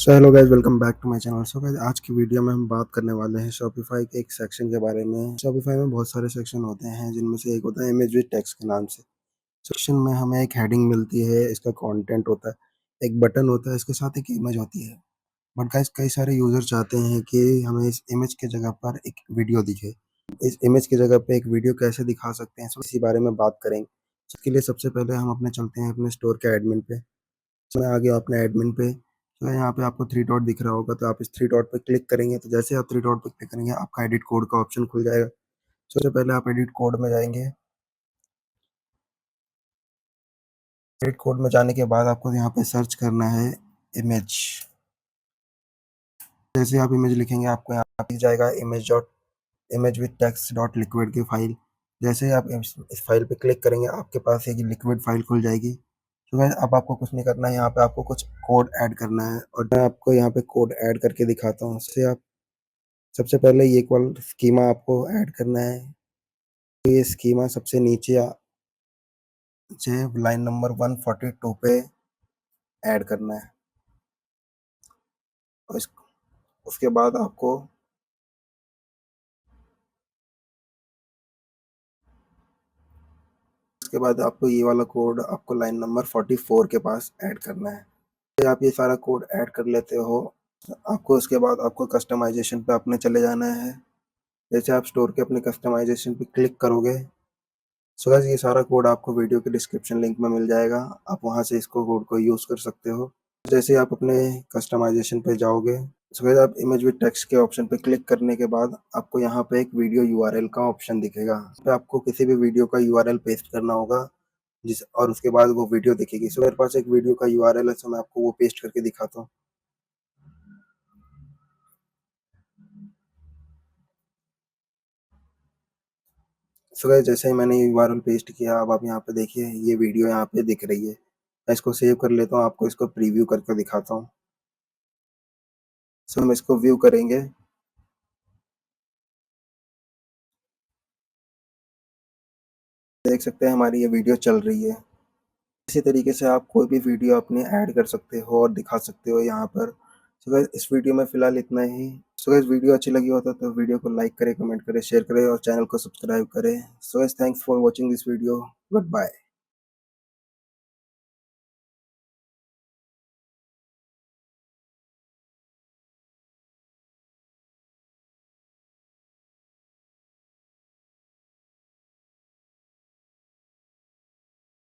So hello guys, welcome back to my channel. So guys, आज की video में हम बात करने वाले हैं शॉपिफाई के एक सेक्शन के बारे में। शॉपिफाई में बहुत सारे सेक्शन होते हैं, जिनमें से एक होता है इमेज विद टेक्स्ट के नाम से। सेक्शन में हमें एक हेडिंग मिलती है, इसका कंटेंट होता है, एक बटन होता है, इसके साथ एक इमेज होती है। बट गाइस, कई सारे यूजर चाहते हैं कि हमें इस इमेज की जगह पर एक वीडियो दिखे। इस इमेज की जगह पे एक वीडियो कैसे दिखा सकते हैं, सो इसी बारे में बात करेंगे। इसके लिए सबसे पहले हम अपने चलते हैं अपने स्टोर के एडमिन पे। मैं आ गया अपने एडमिन पे। तो यहाँ पे आपको थ्री डॉट दिख रहा होगा, तो आप इस थ्री डॉट पे क्लिक करेंगे। तो जैसे आप थ्री डॉट पे क्लिक करेंगे, आपका एडिट कोड का ऑप्शन खुल जाएगा। सबसे पहले आप एडिट कोड में जाएंगे। एडिट कोड में जाने के बाद आपको यहाँ पे सर्च करना है इमेज। जैसे आप इमेज लिखेंगे, आपको यहाँ पे दिख जाएगा image with text dot liquid की फाइल। जैसे ही आप इस फाइल पे क्लिक करेंगे, आपके पास एक लिक्विड फाइल खुल जाएगी। तो गाइस, अब आपको कुछ नहीं करना है, यहाँ पे आपको कुछ कोड ऐड करना है, और मैं आपको यहाँ पे कोड ऐड करके दिखाता हूँ। उससे आप सबसे पहले ये वाला स्कीमा आपको ऐड करना है। ये स्कीमा सबसे नीचे लाइन नंबर 142 पे ऐड करना है। और उसके बाद आपको ये वाला कोड आपको लाइन नंबर 44 के पास ऐड करना है। फिर आप ये सारा कोड ऐड कर लेते हो, आपको उसके बाद आपको कस्टमाइजेशन पे अपने चले जाना है। जैसे आप स्टोर के अपने कस्टमाइजेशन पे क्लिक करोगे, सो गाइस, ये सारा कोड आपको वीडियो के डिस्क्रिप्शन लिंक में मिल जाएगा। आप वहां से इसको कोड को यूज कर सकते हो। जैसे आप अपने कस्टमाइजेशन पे जाओगे, सो गाइस, आप इमेज विद टेक्स्ट के ऑप्शन पे क्लिक करने के बाद आपको यहाँ पे एक वीडियो यूआरएल का ऑप्शन दिखेगा। इस पे आपको किसी भी वीडियो का यूआरएल पेस्ट करना होगा, जिस और उसके बाद वो वीडियो दिखेगी। सो मेरे पास एक वीडियो का यूआरएल है, सो मैं आपको वो पेस्ट करके दिखाता हूँ। सो गाइस, जैसे ही मैंने यूआरएल पेस्ट किया, अब आप यहाँ पे देखिए, ये वीडियो यहाँ पे दिख रही है। मैं इसको सेव कर लेता हूँ, आपको इसको प्रीव्यू करके दिखाता हूँ। सो हम इसको व्यू करेंगे। देख सकते हैं हमारी ये वीडियो चल रही है। इसी तरीके से आप कोई भी वीडियो अपने ऐड कर सकते हो और दिखा सकते हो यहाँ पर। सो गाइस, इस वीडियो में फिलहाल इतना ही। सो गाइस, वीडियो अच्छी लगी हो तो वीडियो को लाइक करें, कमेंट करें, शेयर करें और चैनल को सब्सक्राइब करें। So guys, thanks for watching this video. Good bye.